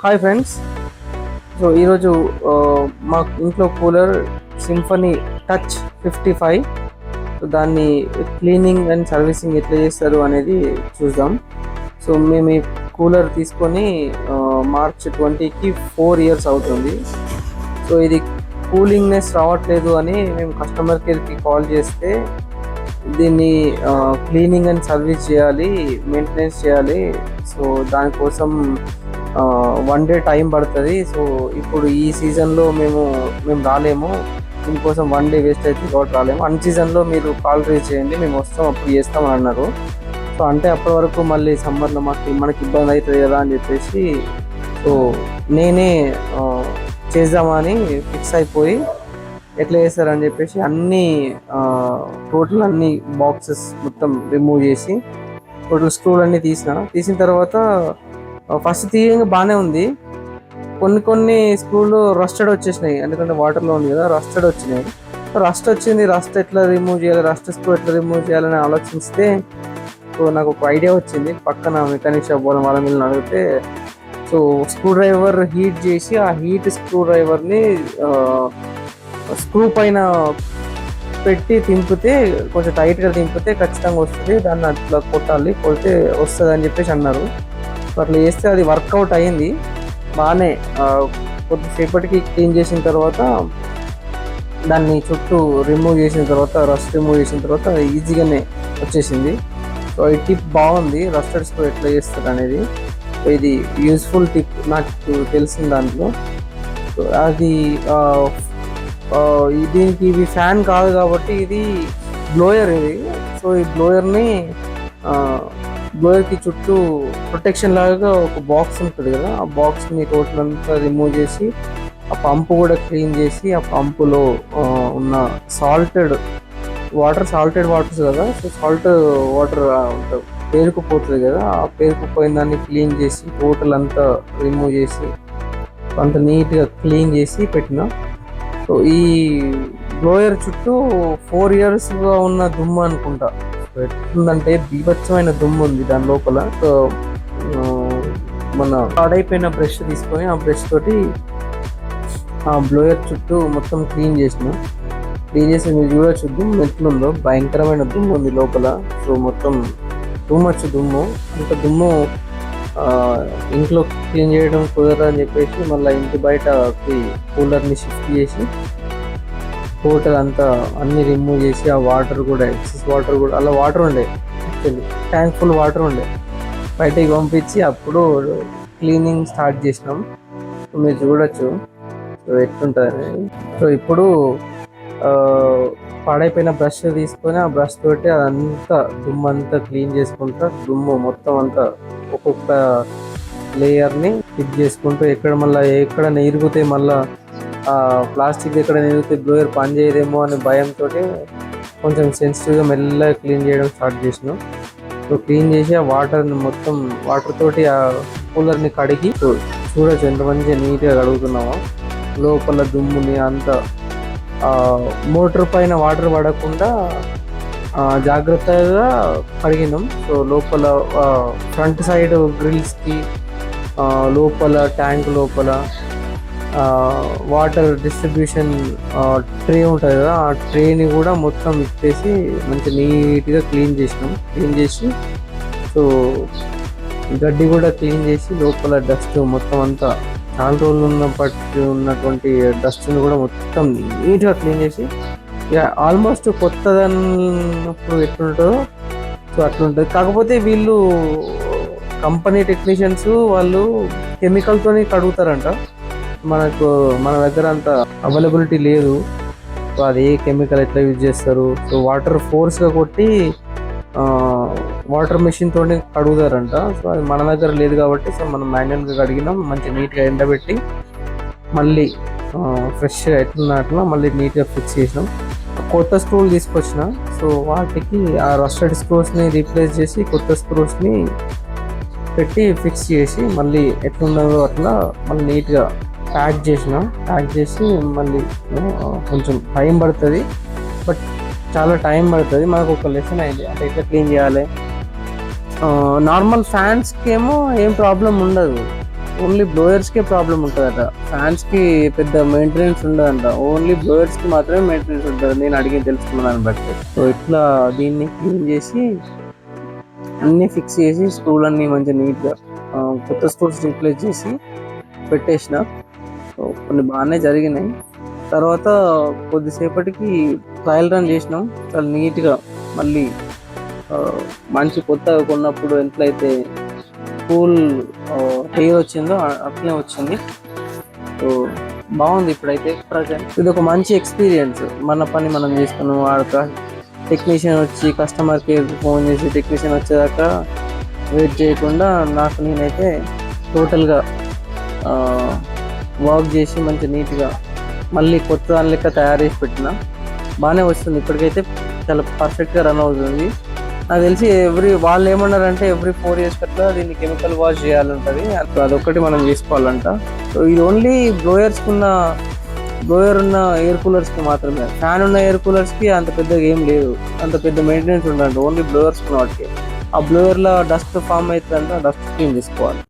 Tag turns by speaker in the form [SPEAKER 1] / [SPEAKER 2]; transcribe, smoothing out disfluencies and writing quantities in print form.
[SPEAKER 1] Hi friends. So ఈరోజు మా ఇంట్లో కూలర్ సింఫనీ టచ్ 55. సో దాన్ని క్లీనింగ్ అండ్ సర్వీసింగ్ ఎట్లా చేస్తారు అనేది చూద్దాం. సో మేము ఈ కూలర్ తీసుకొని మార్చ్ 20కి 4 ఇయర్స్ అవుతుంది. సో ఇది కూలింగ్నెస్ రావట్లేదు అని మేము కస్టమర్ కేర్కి కాల్ చేస్తే దీన్ని క్లీనింగ్ అండ్ సర్వీస్ చేయాలి, మెయింటెనెన్స్ చేయాలి. సో దానికోసం 1 డే టైం పడుతుంది. సో ఇప్పుడు ఈ సీజన్లో మేము రాలేము, దీనికోసం 1 డే వేస్ట్ అయితే కాబట్టి రాలేము. అన్ సీజన్లో మీరు కాల్ రేజ్ చేయండి, మేము వస్తాం, అప్పుడు చేస్తామని అన్నారు. సో అంటే అప్పటి వరకు మళ్ళీ సమ్మర్లో మనకి ఇబ్బంది అవుతుంది కదా అని చెప్పేసి సో నేనే చేద్దామని ఫిక్స్ అయిపోయి ఎట్లా చేస్తారని చెప్పేసి టోటల్ అన్ని బాక్సెస్ మొత్తం రిమూవ్ చేసి టోటల్ స్క్రూలు అన్నీ తీసిన తర్వాత ఫస్ట్ తీయంగా బాగానే ఉంది. కొన్ని స్క్రూలు రస్టెడ్ వచ్చేసినాయి, ఎందుకంటే వాటర్లో ఉంది కదా, రస్టెడ్ వచ్చినాయి. రస్ట్ వచ్చింది, రస్ట్ ఎట్లా రిమూవ్ చేయాలి, రస్ట్ స్క్రూ ఎట్లా రిమూవ్ చేయాలని ఆలోచిస్తే సో నాకు ఒక ఐడియా వచ్చింది. పక్కన మెకానిక్ షాప్ వాళ్ళ మీద అడిగితే సో స్క్రూ డ్రైవర్ హీట్ చేసి ఆ హీట్ స్క్రూ డ్రైవర్ని స్క్రూ పైన పెట్టి తింపితే కొంచెం టైట్గా తింపితే ఖచ్చితంగా వస్తుంది, దాన్ని అట్లా కొట్టాలి, కొడితే వస్తుంది అని చెప్పేసి అన్నారు. అట్లా చేస్తే అది వర్కౌట్ అయ్యింది బాగానే. కొద్దిసేపటికి క్లీన్ చేసిన తర్వాత దాన్ని చుట్టూ రిమూవ్ చేసిన తర్వాత రస్ట్ రిమూవ్ చేసిన తర్వాత ఈజీగానే వచ్చేసింది. సో ఈ టిప్ బాగుంది, రస్టెడ్ స్క్రూ ఎట్లా చేస్తారు అనేది. ఇది యూస్ఫుల్ టిప్ నాకు తెలిసిన దాంట్లో. సో అది దీనికి ఇది ఫ్యాన్ కాదు కాబట్టి ఇది బ్లోయర్ ఇది. సో ఈ బ్లోయర్కి చుట్టూ ప్రొటెక్షన్ లాగా ఒక బాక్స్ ఉంటుంది కదా, ఆ బాక్స్ని టోటల్ అంతా రిమూవ్ చేసి ఆ పంపు కూడా క్లీన్ చేసి ఆ పంపులో ఉన్న సాల్టెడ్ వాటర్స్ కదా, సో సాల్ట్ వాటర్ పేరుకుపోతుంది కదా, ఆ పేరుకుపోయిన దాన్ని క్లీన్ చేసి టోటల్ అంతా రిమూవ్ చేసి అంత నీట్గా క్లీన్ చేసి పెట్టిన. సో ఈ బ్లోయర్ చుట్టూ 4 ఇయర్స్గా ఉన్న దుమ్ము అనుకుంటా. సో ఎట్లుందంటే బీభత్సమైన దుమ్ము ఉంది దాని లోపల. సో మన పాడైపోయిన బ్రష్ తీసుకొని ఆ బ్రష్ తోటి ఆ బ్లోయర్ చుట్టూ మొత్తం క్లీన్ చేసి మీరు చూడొచ్చు దుమ్ము ఎట్లుందో, భయంకరమైన దుమ్ము ఉంది లోపల. సో మొత్తం టూ మచ్ దుమ్ము, అంత దుమ్ము ఇంట్లో క్లీన్ చేయడం కుదరదు అని చెప్పేసి మళ్ళీ ఇంటి బయటకి కూలర్ని షిఫ్ట్ చేసి టోటల్ అంతా అన్ని రిమూవ్ చేసి ఆ వాటర్ కూడా ఎక్సెస్ వాటర్ కూడా అలా వాటర్ ఉండే, యాక్చువల్లీ ట్యాంక్ ఫుల్ వాటర్ ఉండే, బయటకి పంపించి అప్పుడు క్లీనింగ్ స్టార్ట్ చేసినాం. మీరు చూడొచ్చు సో ఎట్లుంటుంది. సో ఇప్పుడు పాడైపోయిన బ్రష్ తీసుకొని ఆ బ్రష్ తోటి అదంతా దుమ్ము అంతా క్లీన్ చేసుకుంటా, దుమ్ము మొత్తం అంతా ఒక్కొక్క లేయర్ని ఫిట్ చేసుకుంటూ ఎక్కడ ఇరిగితే మళ్ళీ ప్లాస్టిక్ ఎక్కడ ఇరిగితే బ్లోయర్ పని చేయదేమో అనే భయంతో కొంచెం సెన్సిటివ్గా మెల్లగా క్లీన్ చేయడం స్టార్ట్ చేసినాం. సో క్లీన్ చేసి ఆ వాటర్ తోటి ఆ కూలర్ని కడిగి చూడొచ్చు ఎంత మంచిగా నీట్గా కడుగుతున్నామో. లోపల దుమ్ముని అంతా మోటార్ పైన వాటర్ పడకుండా జాగ్రత్తగా కడిగినాం. సో లోపల ఫ్రంట్ సైడ్ గ్రిల్స్కి లోపల ట్యాంక్ లోపల వాటర్ డిస్ట్రిబ్యూషన్ ట్రే ఉంటుంది కదా, ఆ ట్రేని కూడా మొత్తం ఇప్పేసి మంచి నీట్గా క్లీన్ చేసి సో గడ్డి కూడా క్లీన్ చేసి లోపల డస్ట్ మొత్తం అంతా చాలా రోజులు ఉన్నటువంటి డస్ట్ని కూడా మొత్తం నీట్గా క్లీన్ చేసి ఆల్మోస్ట్ కొత్తదన్నప్పుడు ఎట్లుంటుందో సో అట్లుంటుంది. కాకపోతే వీళ్ళు కంపెనీ టెక్నీషియన్స్ వాళ్ళు కెమికల్తో కడుగుతారంట. మన దగ్గర అంత అవైలబిలిటీ లేదు. సో అది ఏ కెమికల్ ఎట్లా యూజ్ చేస్తారు, సో వాటర్ ఫోర్స్గా కొట్టి వాటర్ మెషిన్తో కడుగుతారంట. సో అది మన దగ్గర లేదు కాబట్టి సో మనం మాన్యువల్గా కడిగినాం, మంచి నీట్గా ఎండబెట్టి మళ్ళీ ఫ్రెష్గా ఎట్లా మళ్ళీ నీట్గా ఫిక్స్ చేసినాం. కొత్త స్క్రూలు తీసుకొచ్చిన, సో వాటికి ఆ రస్టెడ్ స్క్రూస్ని రీప్లేస్ చేసి కొత్త స్క్రూస్ని పెట్టి ఫిక్స్ చేసి మళ్ళీ ఎట్లున్నదో అట్లా మళ్ళీ నీట్గా ప్యాక్ చేసి మళ్ళీ కొంచెం టైం పడుతుంది, బట్ చాలా టైం పడుతుంది. మనకు ఒక లెసన్ అయింది అంటే ఎట్లా క్లీన్ చేయాలి. నార్మల్ ఫ్యాన్స్కి ఏమో ఏం ప్రాబ్లం ఉండదు, ఓన్లీ బ్లోయర్స్కే ప్రాబ్లం ఉంటుందట, ఫ్యాన్స్కి పెద్ద మెయింటెనెన్స్ ఉండదంట, ఓన్లీ బ్లోయర్స్కి మాత్రమే మెయింటెనెన్స్ ఉంటుంది నేను అడిగి తెలుసుకున్నాను బట్టి. సో ఇట్లా దీన్ని క్లీన్ చేసి అన్నీ ఫిక్స్ చేసి స్క్రూలన్నీ మంచిగా నీట్గా కొత్త స్క్రూస్ రీప్లేస్ చేసి పెట్టేసిన. సో కొన్ని బాగానే జరిగినాయి. తర్వాత కొద్దిసేపటికి ట్రయల్ రన్ చేసినాం, చాలా నీట్గా మళ్ళీ మంచి కొత్తగా కొన్నప్పుడు ఎట్లయితే కూల్ ఎయిర్ వచ్చిందో అట్లనే వచ్చింది. సో బాగుంది ఇప్పుడైతే ప్రజెంట్. ఇది ఒక మంచి ఎక్స్పీరియన్స్. మన పని మనం చేసుకున్నాం, ఆడ టెక్నీషియన్ వచ్చి కస్టమర్ కేర్కి ఫోన్ చేసి టెక్నీషియన్ వచ్చేదాకా వెయిట్ చేయకుండా నాకు నేనైతే టోటల్గా వర్క్ చేసి మంచి నీట్గా మళ్ళీ కొత్త దాని లెక్క తయారు చేసి పెట్టిన. బాగానే వస్తుంది ఇప్పటికైతే, చాలా పర్ఫెక్ట్గా రన్ అవుతుంది. నాకు తెలిసి వాళ్ళు ఏమన్నారంటే ఎవ్రీ 4 years అట్లా దీన్ని కెమికల్ వాష్ చేయాలంటది, అదొక్కటి మనం చేసుకోవాలంట. సో ఇది ఓన్లీ బ్లోయర్ ఉన్న ఎయిర్ కూలర్స్కి మాత్రమే. ఫ్యాన్ ఉన్న ఎయిర్ కూలర్స్కి అంత పెద్దగా ఏం లేదు, అంత పెద్ద మెయింటెనెన్స్ ఉండదు, ఓన్లీ బ్లోయర్స్ ఉన్న వాటికి. ఆ బ్లోయర్లో డస్ట్ ఫామ్ అవుతుందంట, డస్ట్ క్లీన్ చేసుకోవాలి.